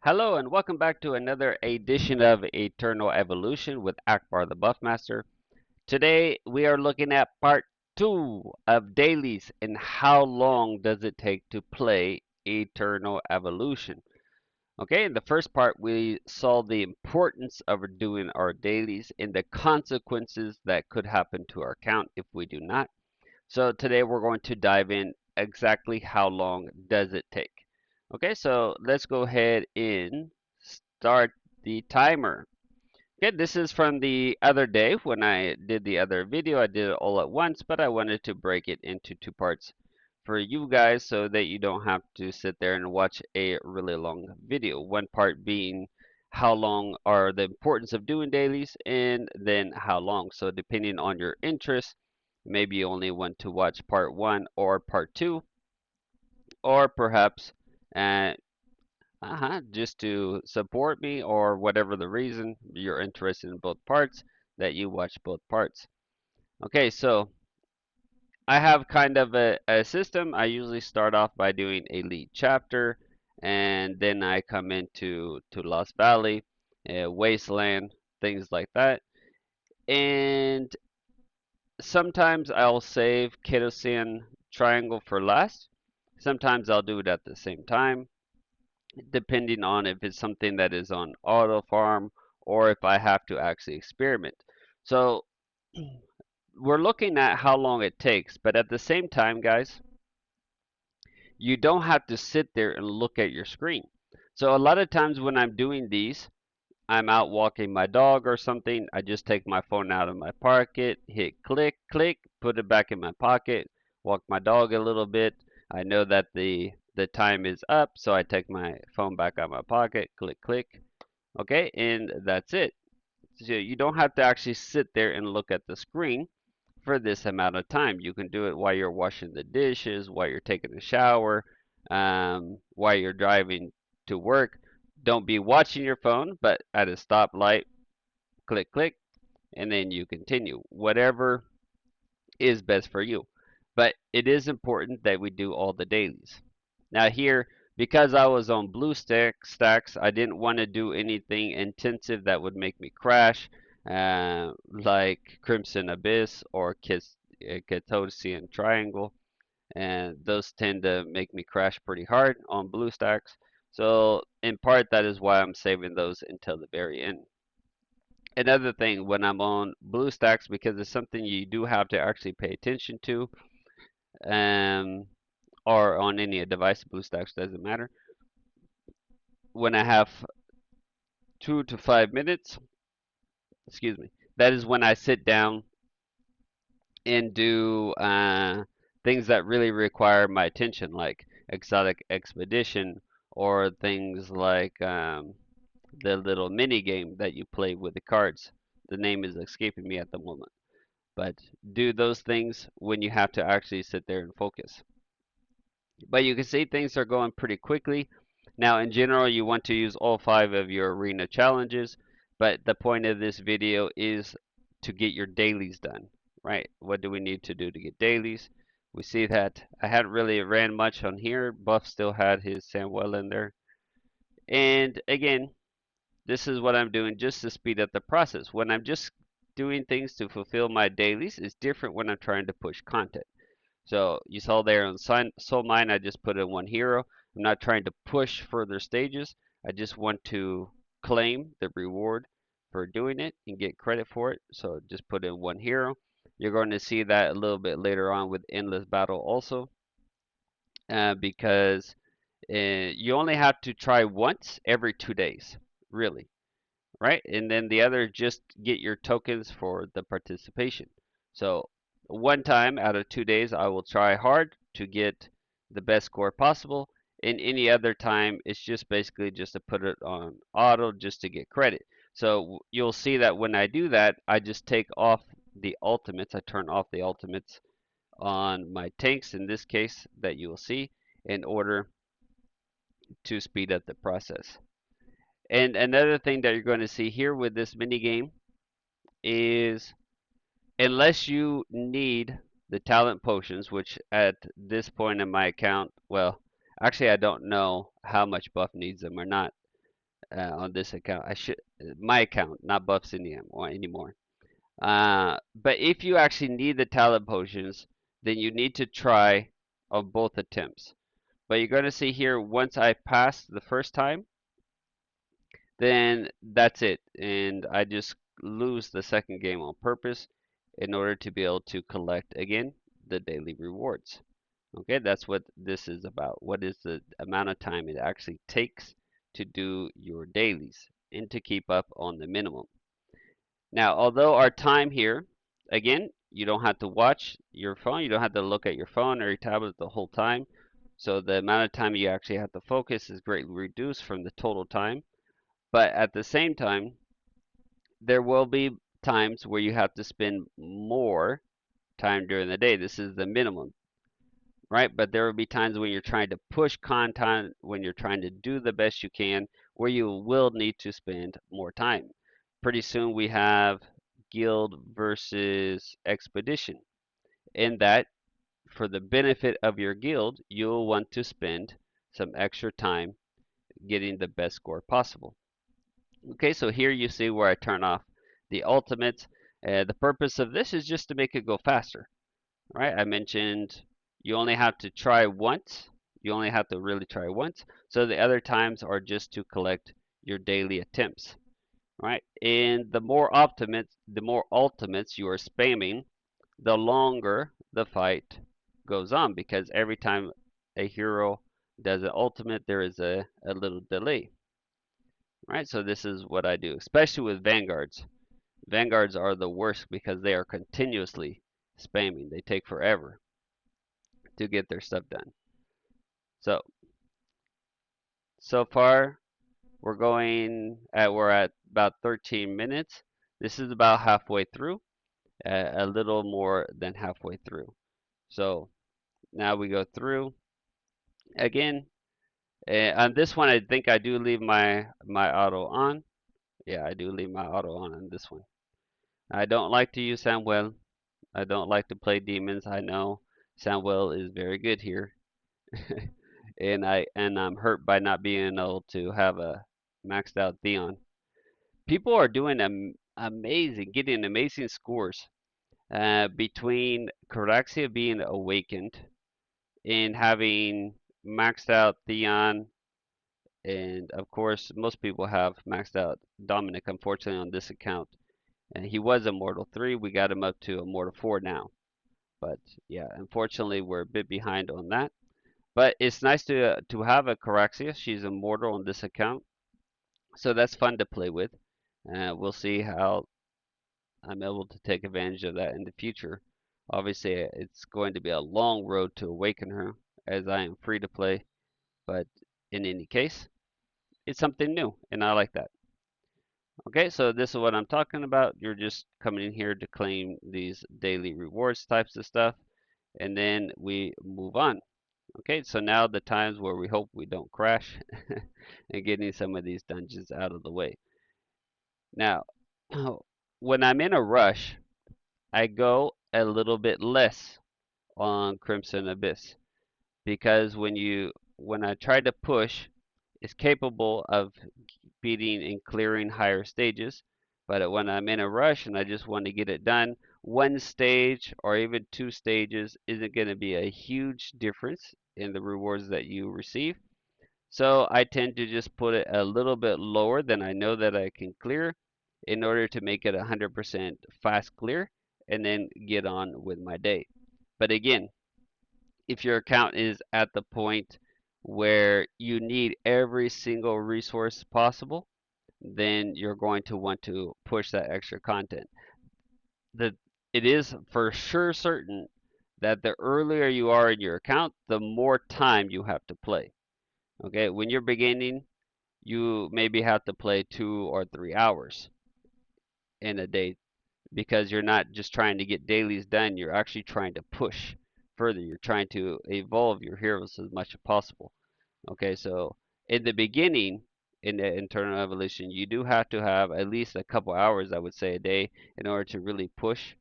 Hello and welcome back to another edition of Eternal Evolution with Akbar the Buffmaster. Today we are looking at part 2 of dailies and how long does it take to play Eternal Evolution. Okay, in the first part we saw the importance of doing our dailies and the consequences that could happen to our account if we do not. So today we're going to dive in exactly how long does it take. Okay, so let's go ahead and start the timer. Okay, this is from the other day when I did the other video. I did it all at once, but I wanted to break it into two parts for you guys so that you don't have to sit there and watch a really long video. One part being how long are the importance of doing dailies and then how long. So depending on your interest, maybe you only want to watch part one or part two, or perhaps uh, just to support me or whatever the reason you're interested in both parts, that you watch both parts. Okay, so I have kind of a system. I usually start off by doing a lead chapter, and then I come into Lost Valley, Wasteland, things like that. And sometimes I'll save Kerosene Triangle for last. Sometimes I'll do it at the same time, depending on if it's something that is on auto farm or if I have to actually experiment. So we're looking at how long it takes, but at the same time, guys, you don't have to sit there and look at your screen. So a lot of times when I'm doing these, I'm out walking my dog or something, I just take my phone out of my pocket, hit click, click, put it back in my pocket, walk my dog a little bit. I know that the time is up, so I take my phone back out of my pocket, click, click. Okay, and that's it. So you don't have to actually sit there and look at the screen for this amount of time. You can do it while you're washing the dishes, while you're taking a shower, while you're driving to work. Don't be watching your phone, but at a stoplight, click, click, and then you continue. Whatever is best for you. But it is important that we do all the dailies. Now here, because I was on stacks, I didn't want to do anything intensive that would make me crash, like Crimson Abyss or Ketosian Triangle, and those tend to make me crash pretty hard on blue stacks. So in part, that is why I'm saving those until the very end. Another thing, when I'm on blue stacks, because it's something you do have to actually pay attention to, um, or on any device, blue stacks doesn't matter. When I have 2 to 5 minutes, excuse me, that is when I sit down and do things that really require my attention, like exotic expedition or things like the little mini game that you play with the cards. The name is escaping me at the moment. But do those things when you have to actually sit there and focus. But you can see things are going pretty quickly. Now, in general, you want to use all 5 of your arena challenges, but the point of this video is to get your dailies done, right? What do we need to do to get dailies? We see that I hadn't really ran much on here. Buff still had his Samwell in there. And again, this is what I'm doing just to speed up the process. When I'm just doing things to fulfill my dailies, it's different when I'm trying to push content. So you saw there on Soul Mine, I just put in one hero. I'm not trying to push further stages. I just want to claim the reward for doing it and get credit for it. So just put in one hero. You're going to see that a little bit later on with Endless Battle also, because you only have to try once every 2 days, really, right? And then the other, just get your tokens for the participation. So one time out of 2 days, I will try hard to get the best score possible. And any other time, it's just basically just to put it on auto just to get credit. So you'll see that when I do that, I just take off the ultimates. I turn off the ultimates on my tanks in this case that you will see in order to speed up the process. And another thing that you're going to see here with this mini game is, unless you need the talent potions, which at this point in my account, well, actually I don't know how much Buff needs them or not. on this account. I should my account, not Buffs anymore. But if you actually need the talent potions, then you need to try on both attempts. But you're going to see here, once I pass the first time, then that's it. And I just lose the second game on purpose in order to be able to collect again the daily rewards. Okay, that's what this is about. What is the amount of time it actually takes to do your dailies and to keep up on the minimum. Now, although our time here, again, you don't have to watch your phone, you don't have to look at your phone or your tablet the whole time. So the amount of time you actually have to focus is greatly reduced from the total time. But at the same time, there will be times where you have to spend more time during the day. This is the minimum, right? But there will be times when you're trying to push content, when you're trying to do the best you can, where you will need to spend more time. Pretty soon we have guild versus expedition. In that, for the benefit of your guild, you'll want to spend some extra time getting the best score possible. Okay, so here you see where I turn off the ultimates. The purpose of this is just to make it go faster, right? I mentioned you only have to try once. You only have to really try once. So the other times are just to collect your daily attempts, right? And the more ultimates you are spamming, the longer the fight goes on because every time a hero does an ultimate, there is a little delay, right? So this is what I do, especially with vanguards. Vanguards are the worst because they are continuously spamming. They take forever to get their stuff done. So so far we're at about 13 minutes. This is about halfway through, a little more than halfway through. So now we go through again. On this one, I think I do leave my auto on. Yeah, I do leave my auto on this one. I don't like to use Samuel. I don't like to play demons. I know Samuel is very good here, and I'm hurt by not being able to have a maxed out Theon. People are doing getting amazing scores between Caraxia being awakened and having maxed out Theon, and of course most people have maxed out Dominic. Unfortunately, on this account, and he was Immortal 3. We got him up to Immortal 4 now. But yeah, unfortunately, we're a bit behind on that. But it's nice to have a Caraxia. She's immortal on this account, so that's fun to play with. We'll see how I'm able to take advantage of that in the future. Obviously, it's going to be a long road to awaken her, as I am free to play. But in any case, it's something new, and I like that. Okay, so this is what I'm talking about. You're just coming in here to claim these daily rewards types of stuff, and then we move on. Okay, so now the times where we hope we don't crash and getting some of these dungeons out of the way. Now, when I'm in a rush, I go a little bit less on Crimson Abyss because when I try to push, it's capable of beating and clearing higher stages. But when I'm in a rush and I just want to get it done, one stage or even two stages isn't going to be a huge difference in the rewards that you receive. So I tend to just put it a little bit lower than I know that I can clear in order to make it 100% fast clear and then get on with my day. But again, if your account is at the point where you need every single resource possible, then you're going to want to push that extra content. The, it is for sure certain that the earlier you are in your account, the more time you have to play. Okay, when you're beginning, you maybe have to play 2 or 3 hours in a day because you're not just trying to get dailies done, you're actually trying to push further. You're trying to evolve your heroes as much as possible. Okay, so in the beginning, in the internal evolution, you do have to have at least a couple hours, I would say, a day in order to really push.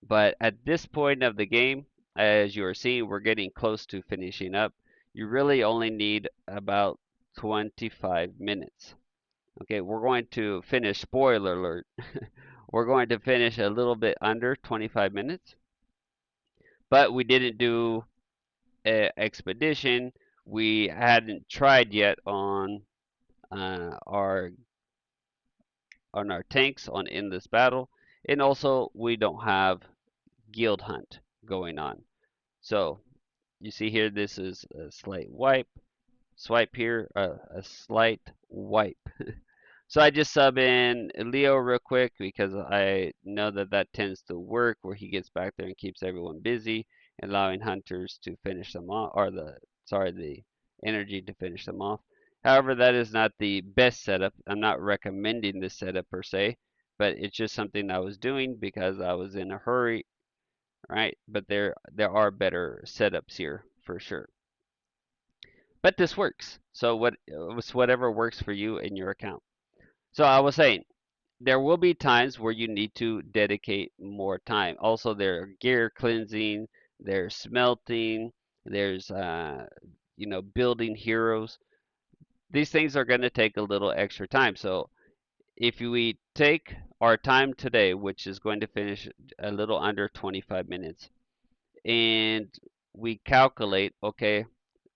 But at this point of the game, as you are seeing, we're getting close to finishing up. You really only need about 25 minutes. Okay, we're going to finish, spoiler alert, we're going to finish a little bit under 25 minutes, but we didn't do expedition. We hadn't tried yet uh, our on our tanks on endless battle, and also we don't have guild hunt going on. So you see here, this is a slight swipe here, a slight wipe. So I just sub in Leo real quick because I know that that tends to work where he gets back there and keeps everyone busy, allowing hunters to finish them off, or the energy to finish them off. However, that is not the best setup. I'm not recommending this setup per se, but it's just something I was doing because I was in a hurry, right? But there are better setups here for sure. But this works. So it's whatever works for you in your account. So I was saying there will be times where you need to dedicate more time. Also, there are gear cleansing, there's smelting, there's building heroes. These things are going to take a little extra time. So if we take our time today, which is going to finish a little under 25 minutes, and we calculate, okay,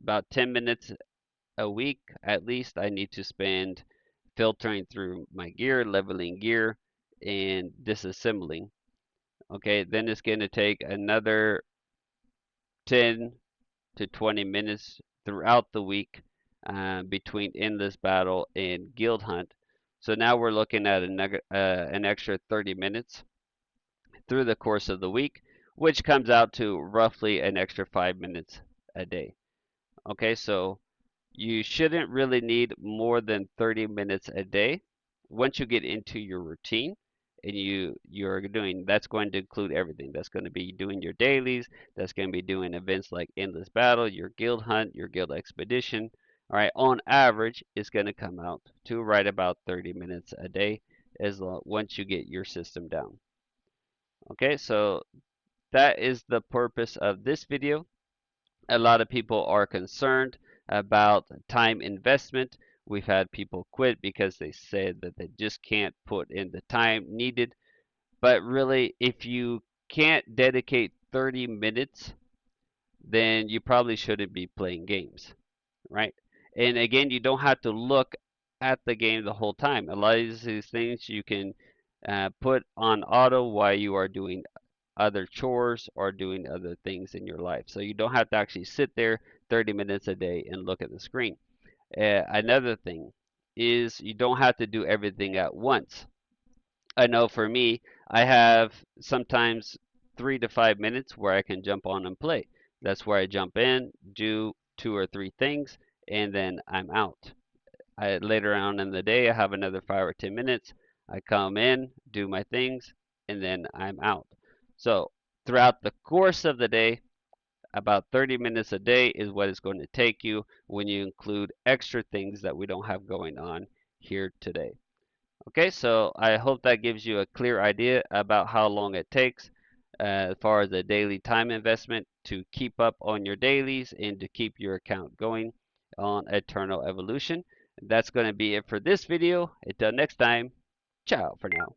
about 10 minutes a week at least I need to spend filtering through my gear, leveling gear, and disassembling. Okay, then it's going to take another 10 to 20 minutes throughout the week between endless battle and guild hunt. So now we're looking at an extra 30 minutes through the course of the week, which comes out to roughly an extra 5 minutes a day. Okay, so you shouldn't really need more than 30 minutes a day. Once you get into your routine and you're doing, that's going to include everything. That's going to be doing your dailies, that's going to be doing events like endless battle, your guild hunt, your guild expedition. All right, on average it's going to come out to right about 30 minutes a day once you get your system down. Okay, so that is the purpose of this video. A lot of people are concerned about time investment. We've had people quit because they said that they just can't put in the time needed. But really, if you can't dedicate 30 minutes, then you probably shouldn't be playing games, right? And again, you don't have to look at the game the whole time. A lot of these things you can put on auto while you are doing other chores or doing other things in your life. So you don't have to actually sit there 30 minutes a day and look at the screen. Another thing is you don't have to do everything at once. I know for me, I have sometimes 3 to 5 minutes where I can jump on and play. That's where I jump in, do 2 or 3 things, and then I'm out. Later on in the day, I have another 5 or 10 minutes. I come in, do my things, and then I'm out. So throughout the course of the day, about 30 minutes a day is what it's going to take you when you include extra things that we don't have going on here today. Okay, so I hope that gives you a clear idea about how long it takes as far as the daily time investment to keep up on your dailies and to keep your account going on Eternal Evolution. That's going to be it for this video. Until next time, ciao for now.